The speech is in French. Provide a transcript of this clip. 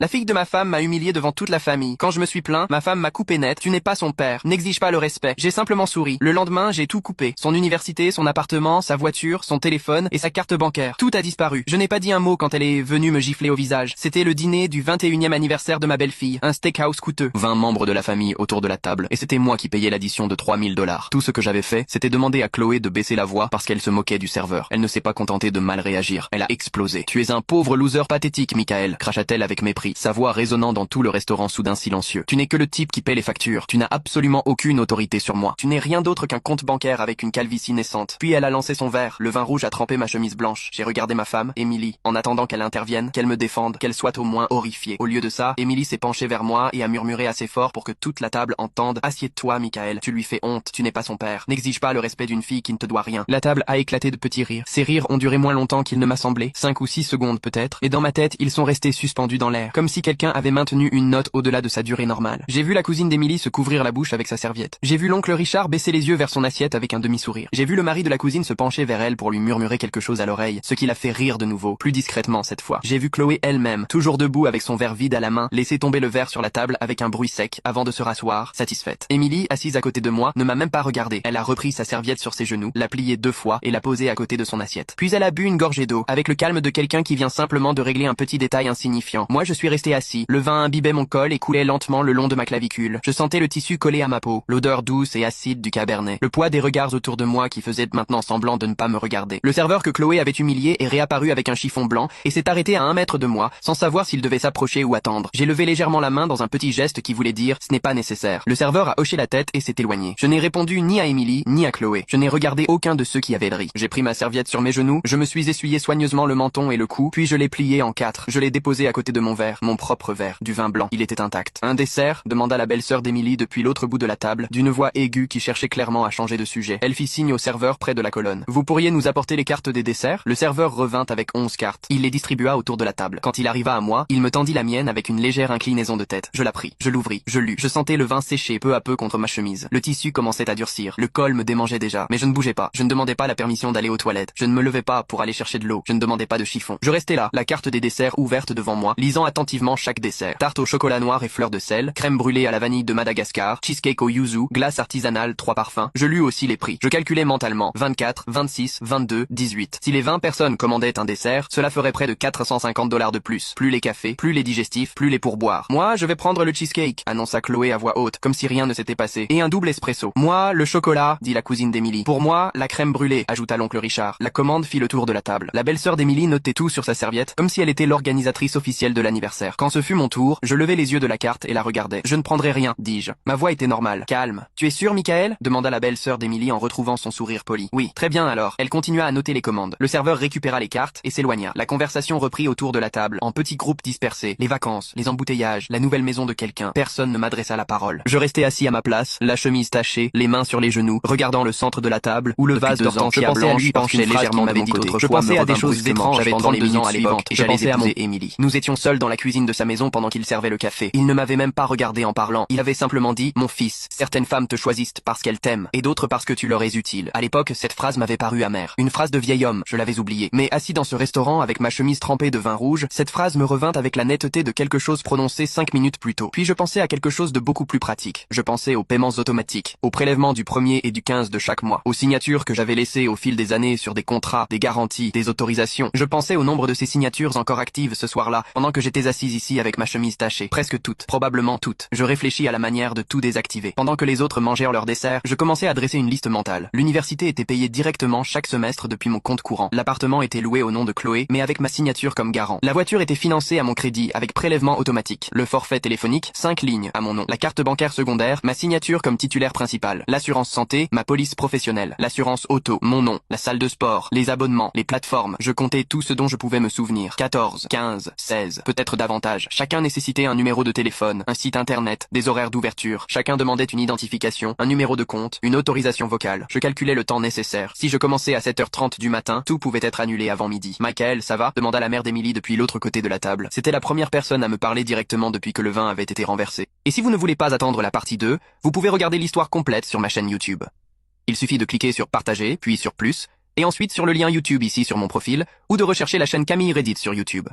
La fille de ma femme m'a humilié devant toute la famille. Quand je me suis plaint, ma femme m'a coupé net. Tu n'es pas son père. N'exige pas le respect. J'ai simplement souri. Le lendemain, j'ai tout coupé. Son université, son appartement, sa voiture, son téléphone et sa carte bancaire. Tout a disparu. Je n'ai pas dit un mot quand elle est venue me gifler au visage. C'était le dîner du 21e anniversaire de ma belle-fille. Un steakhouse coûteux. 20 membres de la famille autour de la table. Et c'était moi qui payais l'addition de $3000. Tout ce que j'avais fait, c'était demander à Chloé de baisser la voix parce qu'elle se moquait du serveur. Elle ne s'est pas contentée de mal réagir. Elle a explosé. Tu es un pauvre loser pathétique, Michael, cracha-t-elle avec mépris, sa voix résonnant dans tout le restaurant soudain silencieux. Tu n'es que le type qui paie les factures. Tu n'as absolument aucune autorité sur moi. Tu n'es rien d'autre qu'un compte bancaire avec une calvitie naissante. Puis elle a lancé son verre. Le vin rouge a trempé ma chemise blanche. J'ai regardé ma femme, Emily, en attendant qu'elle intervienne, qu'elle me défende, qu'elle soit au moins horrifiée. Au lieu de ça, Emily s'est penchée vers moi et a murmuré assez fort pour que toute la table entende. Assieds-toi, Michael. Tu lui fais honte. Tu n'es pas son père. N'exige pas le respect d'une fille qui ne te doit rien. La table a éclaté de petits rires. Ces rires ont duré moins longtemps qu'il ne m'a semblé. 5 ou 6 secondes peut-être. Et dans ma tête, ils sont restés suspendus dans l'air. Comme si quelqu'un avait maintenu une note au-delà de sa durée normale. J'ai vu la cousine d'Emily se couvrir la bouche avec sa serviette. J'ai vu l'oncle Richard baisser les yeux vers son assiette avec un demi-sourire. J'ai vu le mari de la cousine se pencher vers elle pour lui murmurer quelque chose à l'oreille, ce qui l'a fait rire de nouveau, plus discrètement cette fois. J'ai vu Chloé elle-même, toujours debout avec son verre vide à la main, laisser tomber le verre sur la table avec un bruit sec, avant de se rasseoir, satisfaite. Emily, assise à côté de moi, ne m'a même pas regardé. Elle a repris sa serviette sur ses genoux, l'a pliée 2 fois et l'a posée à côté de son assiette. Puis elle a bu une gorgée d'eau, avec le calme de quelqu'un qui vient simplement de régler un petit détail insignifiant. Moi je suis resté assis, le vin imbibait mon col et coulait lentement le long de ma clavicule. Je sentais le tissu collé à ma peau, l'odeur douce et acide du cabernet, le poids des regards autour de moi qui faisaient maintenant semblant de ne pas me regarder. Le serveur que Chloé avait humilié est réapparu avec un chiffon blanc et s'est arrêté à 1 mètre de moi, sans savoir s'il devait s'approcher ou attendre. J'ai levé légèrement la main dans un petit geste qui voulait dire « ce n'est pas nécessaire ». Le serveur a hoché la tête et s'est éloigné. Je n'ai répondu ni à Emily, ni à Chloé. Je n'ai regardé aucun de ceux qui avaient le riz. J'ai pris ma serviette sur mes genoux, je me suis essuyé soigneusement le menton et le cou, puis je l'ai plié en 4. Je l'ai déposé à côté de mon verre, mon propre verre, du vin blanc. Il était intact. Un dessert demanda la belle-sœur d'Emily depuis l'autre bout de la table, d'une voix aiguë qui cherchait clairement à changer de sujet. Elle fit signe au serveur près de la colonne. Vous pourriez nous apporter les cartes des desserts? Le serveur revint avec 11 cartes. Il les distribua autour de la table. Quand il arriva à moi, il me tendit la mienne avec une légère inclinaison de tête. Je la pris, je l'ouvris, je lus. Je sentais le vin sécher peu à peu contre ma chemise. Le tissu commençait à durcir. Le col me démangeait déjà. Mais je ne bougeais pas. Je ne demandais pas la permission d'aller aux toilettes. Je ne me levais pas pour aller chercher de l'eau. Je ne demandais pas de chiffon. Je restais là, la carte des desserts ouverte devant moi, lisant attentivement chaque dessert. Tarte au chocolat noir et fleurs de sel, crème brûlée à la vanille de Madagascar, cheesecake au yuzu, glace artisanale, 3 parfums. Je lus aussi les prix. Je calculais mentalement. 24, 26, 22, 18. Si les 20 personnes commandaient un dessert, cela ferait près de $450 de plus. Plus les cafés, plus les digestifs, plus les pourboires. Moi, je vais prendre le cheesecake, annonça Chloé à voix haute, comme si rien ne s'était passé. Et un double espresso. Moi, le chocolat, dit la cousine d'Emily. Pour moi, la crème brûlée, ajouta l'oncle Richard. La commande fit le tour de la table. La belle-sœur d'Emily notait tout sur sa serviette, comme si elle était l'organisatrice officielle de l'anniversaire. Quand ce fut mon tour, je levai les yeux de la carte et la regardai. Je ne prendrai rien, dis-je. Ma voix était normale. Calme. Tu es sûr, Michael? Demanda la belle-sœur d'Emily en retrouvant son sourire poli. Oui, très bien alors. Elle continua à noter les commandes. Le serveur récupéra les cartes et s'éloigna. La conversation reprit autour de la table, en petits groupes dispersés. Les vacances, les embouteillages, la nouvelle maison de quelqu'un. Personne ne m'adressa la parole. Je restais assis à ma place, la chemise tachée, les mains sur les genoux, regardant le centre de la table, où le vase d'hortensia blanche penchait légèrement de mon côté. Je pensais à des choses étranges. J'avais 32 ans à l'époque et j'allais épouser Emily. Nous étions seuls dans la cuisine de sa maison pendant qu'il servait le café. Il ne m'avait même pas regardé en parlant. Il avait simplement dit « Mon fils, certaines femmes te choisissent parce qu'elles t'aiment, et d'autres parce que tu leur es utile. » À l'époque, cette phrase m'avait paru amère. Une phrase de vieil homme, je l'avais oubliée. Mais assis dans ce restaurant avec ma chemise trempée de vin rouge, cette phrase me revint avec la netteté de quelque chose prononcé 5 minutes plus tôt. Puis je pensais à quelque chose de beaucoup plus pratique. Je pensais aux paiements automatiques, au prélèvement du 1er et du 15 de chaque mois, aux signatures que j'avais laissées au fil des années sur des contrats, des garanties, des autorisations. Je pensais au nombre de ces signatures encore actives ce soir-là, pendant que j'étais assise ici avec ma chemise tachée. Presque toutes, probablement toutes. Je réfléchis à la manière de tout désactiver. Pendant que les autres mangeaient leur dessert, je commençais à dresser une liste mentale. L'université était payée directement chaque semestre depuis mon compte courant. L'appartement était loué au nom de Chloé, mais avec ma signature comme garant. La voiture était financée à mon crédit avec prélèvement automatique. Le forfait téléphonique, 5 lignes à mon nom. La carte bancaire secondaire, ma signature comme titulaire principal. L'assurance santé, ma police professionnelle. L'assurance auto, mon nom. La salle de sport, les abonnements, les plateformes. Je comptais tout ce dont je pouvais me souvenir. 14, 15, 16, peut-être davantage. Chacun nécessitait un numéro de téléphone, un site internet, des horaires d'ouverture. Chacun demandait une identification, un numéro de compte, une autorisation vocale. Je calculais le temps nécessaire. Si je commençais à 7h30 du matin, tout pouvait être annulé avant midi. Michael, ça va? Demanda la mère d'Emily depuis l'autre côté de la table. C'était la première personne à me parler directement depuis que le vin avait été renversé. Et si vous ne voulez pas attendre la partie 2, vous pouvez regarder l'histoire complète sur ma chaîne YouTube. Il suffit de cliquer sur partager, puis sur plus, et ensuite sur le lien YouTube ici sur mon profil, ou de rechercher la chaîne Camille Reddit sur YouTube.